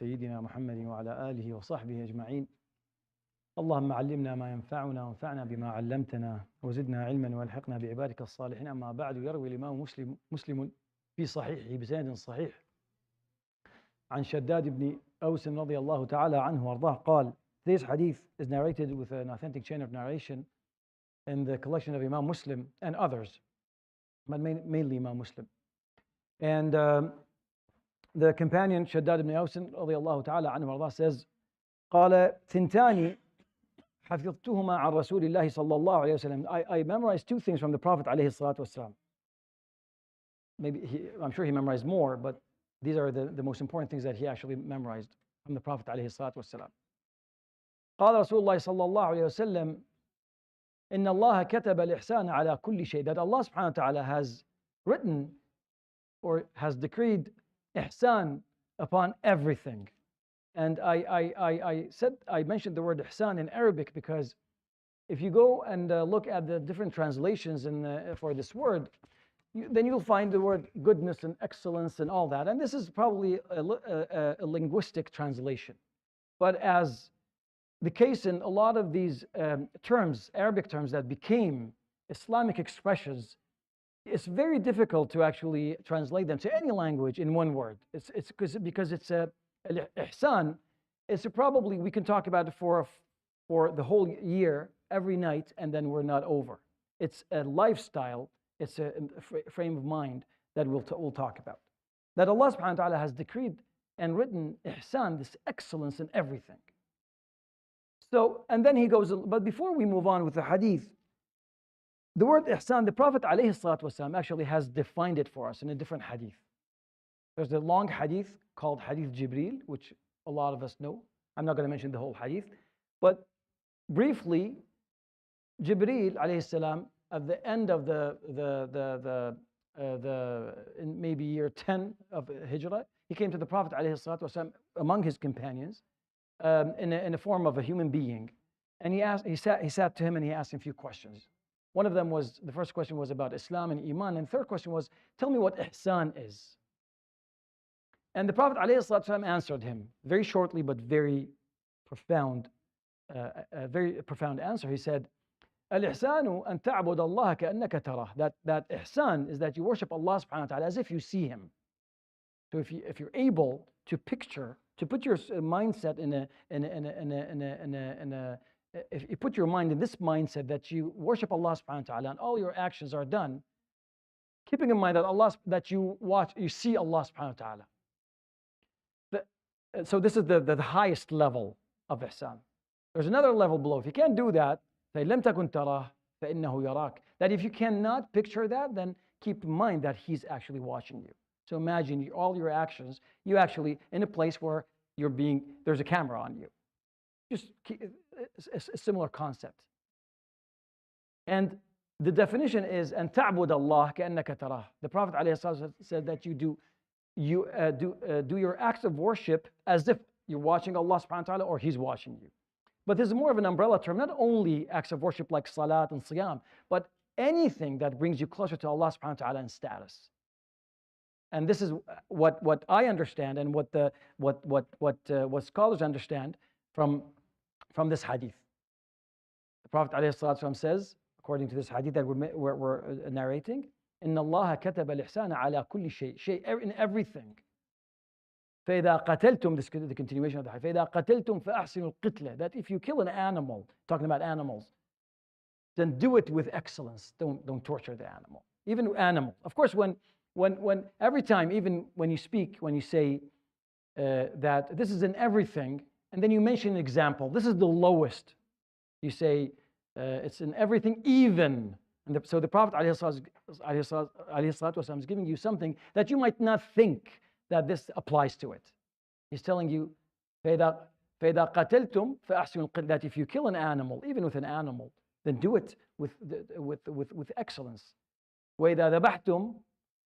سيدنا محمد وعلى آله وصحبه أجمعين. اللهم علمنا ما ينفعنا وانفعنا بما علمتنا وزدنا علما والحقنا بعبادك الصالحين. أما بعد، يروي الإمام مسلم في صحيحه بسند صحيح عن شداد بن أوس رضي الله تعالى عنه وارضاه قال, this hadith is narrated with an authentic chain of narration in the collection of Imam Muslim and others, but mainly Imam Muslim. And the companion Shaddad ibn Aus رضي الله تعالى عنه وارضاه says, قال ثنتان حفظتهما عن رسول الله صلى الله عليه وسلم. I memorized two things from the Prophet عليه الصلاة والسلام. I'm sure he memorized more, but these are the most important things that he actually memorized from the Prophet عليه الصلاة والسلام. قال رسول الله صلى الله عليه وسلم إن الله كتب الإحسان على كل شيء. That Allah subhanahu wa ta'ala has written or has decreed ihsan upon everything. And I mentioned the word ihsan in Arabic because if you go and look at the different translations for this word, then you'll find the word goodness and excellence and all that. And this is probably a linguistic translation. But as the case in a lot of these terms, Arabic terms that became Islamic expressions, it's very difficult to actually translate them to any language in one word. It's because it's a ihsan. It's probably, we can talk about it for the whole year, every night, and then we're not over. It's a lifestyle. It's a frame of mind that we'll talk about. That Allah subhanahu wa ta'ala has decreed and written ihsan, this excellence in everything. So, and then he goes, but before we move on with the hadith, the word ihsan, the Prophet alayhi salatu wasalam actually has defined it for us in a different hadith. There's a long hadith called Hadith Jibreel, which a lot of us know. I'm not going to mention the whole hadith, but briefly, Jibreel alayhi salam, at the end of in maybe year 10 of Hijrah, he came to the Prophet alayhi salatu wasalam among his companions in the form of a human being, and he sat to him and he asked him a few questions. One of them was, the first question was about Islam and Iman, and the third question was, tell me what ihsan is. And the Prophet ﷺ answered him very shortly, but very profound answer. He said, Al-ihsanu an ta'bud Allah ka'annaka tarah. That ihsan is that you worship Allah subhanahu wa ta'ala as if you see Him. So if you're able to picture, to put your mindset if you put your mind in this mindset that you worship Allah subhanahu wa ta'ala and all your actions are done, keeping in mind that you see Allah subhanahu wa ta'ala. So this is the highest level of ihsan. There's another level below. If you can't do that, فَإِن لَمْ تَكُنْ تَرَاهُ فَإِنَّهُ يَرَاكَ. That if you cannot picture that, then keep in mind that He's actually watching you. So imagine all your actions, you actually in a place where there's a camera on you. Just a similar concept. And the definition is أن تعبد الله كأنك تراه. The Prophet ﷺ said that you do your acts of worship as if you're watching Allah subhanahu wa ta'ala or He's watching you. But this is more of an umbrella term, not only acts of worship like salat and siyam, but anything that brings you closer to Allah subhanahu wa ta'ala in status. And this is what I understand and what scholars understand from this hadith. The Prophet ﷺ says, according to this hadith that we're narrating, إِنَّ اللَّهَ كَتَبَ الْإِحْسَانَ عَلَى كُلِّ شيء, in everything. فَإِذَا قَتَلْتُمْ, this is the continuation of the hadith, فَإِذَا قَتَلْتُمْ فَأَحْسِنُوا الْقِتْلَ. That if you kill an animal, talking about animals, then do it with excellence. Don't torture the animal. Even animal. Of course, every time, even when you speak, when you say that this is in everything, and then you mention an example, this is the lowest. You say it's in everything, even. And so the Prophet ﷺ is giving you something that you might not think that this applies to it. He's telling you, فَإِذَا قَتَلْتُمْ فَأَحْسِنُوا الْقِتْلَ. That if you kill an animal, even with an animal, then do it with excellence. وَإِذَا ذَبَحْتُمْ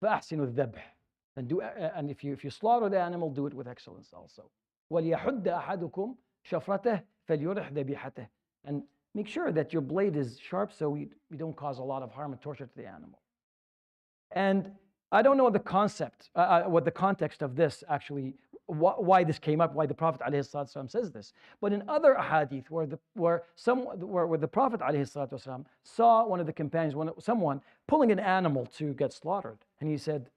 فَأَحْسِنُوا الذَّبْحَ. And if you slaughter the animal, do it with excellence also. وَلْيَحُدَّ أَحَدُكُمْ شَفْرَتَهُ فَلْيُرِحْ ذَبِيحَتَهُ. And make sure that your blade is sharp so we don't cause a lot of harm and torture to the animal. And I don't know what the context of this actually why this came up, why the Prophet ﷺ says this. But in other ahadith, where the Prophet ﷺ saw one of the companions, someone pulling an animal to get slaughtered, and he said,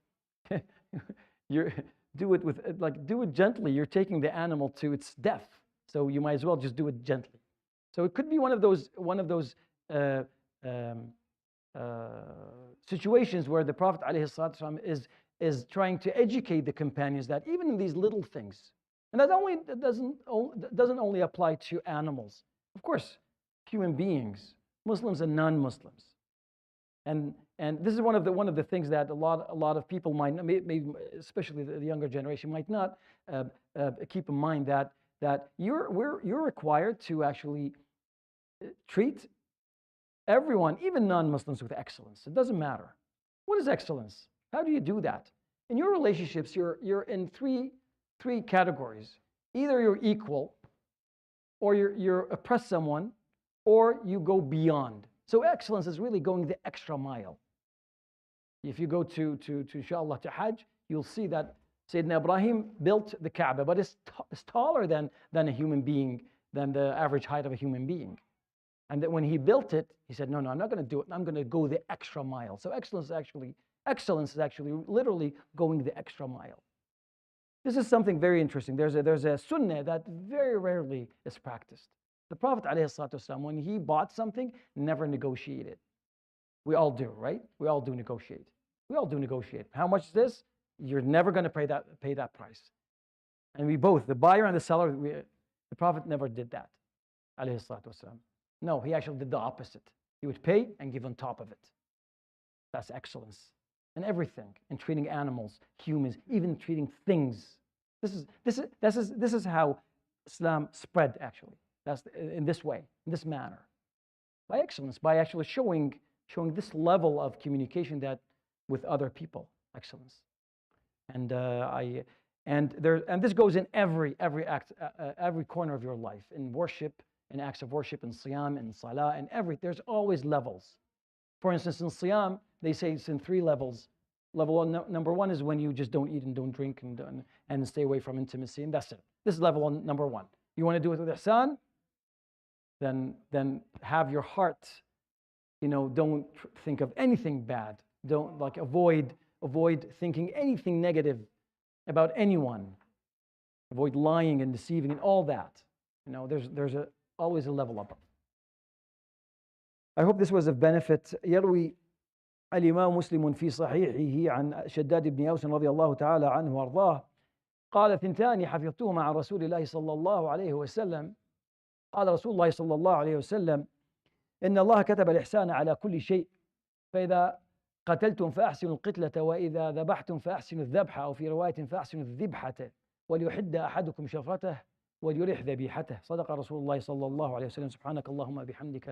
do it gently. You're taking the animal to its death, so you might as well just do it gently. So it could be one of those situations where the Prophet ﷺ is trying to educate the companions that even in these little things, and that doesn't only apply to animals, of course, human beings, Muslims and non-Muslims, and this is one of the things that a lot of people might, maybe especially the younger generation, might not keep in mind, that you're required to actually treat everyone, even non-Muslims, with excellence. It doesn't matter. What is excellence? How do you do that? In your relationships, you're in three categories. Either you're equal, or you're oppress someone, or you go beyond. So excellence is really going the extra mile. If you go to inshallah to Hajj, you'll see that Sayyidina Ibrahim built the Kaaba, but it's taller than a human being, than the average height of a human being. And that when he built it, he said, no, I'm not going to do it. I'm going to go the extra mile. So excellence is actually literally going the extra mile. This is something very interesting. There's a sunnah that very rarely is practiced. The Prophet ﷺ, when he bought something, never negotiated. We all do, right? We all do negotiate. How much is this? You're never going to pay that price. And we both, the buyer and the seller, the Prophet never did that, ﷺ. No, he actually did the opposite. He would pay and give on top of it. That's excellence in everything, in treating animals, humans, even treating things. This is how Islam spread, actually. That's in this way, in this manner, by excellence, by actually showing this level of communication that with other people, excellence. And this goes in every act, every corner of your life, in worship, in acts of worship, in siyam, in salah, and there's always levels. For instance, in siyam, they say it's in 3 levels. Level one, number 1 is when you just don't eat and don't drink and stay away from intimacy, and that's it. This is level number 1. You want to do it with ihsan? Then have your heart, don't think of anything bad. Don't avoid thinking anything negative about anyone. Avoid lying and deceiving and all that. There's always a level up. I hope this was of benefit. يروي الإمام مسلم في صحيحه عن شداد بن أوس رضي الله تعالى عنه وأرضاه قال 2 حفظتهما عن رسول الله صلى الله عليه وسلم قال رسول الله صلى الله عليه وسلم إن الله كتب الإحسان على كل شيء فإذا قتلتم فأحسنوا القتلة وإذا ذبحتم فأحسنوا الذبح أو في رواية فأحسنوا الذبحة وليحد أحدكم شفرته وليرح ذبيحته صدق رسول الله صلى الله عليه وسلم سبحانك اللهم بحمدك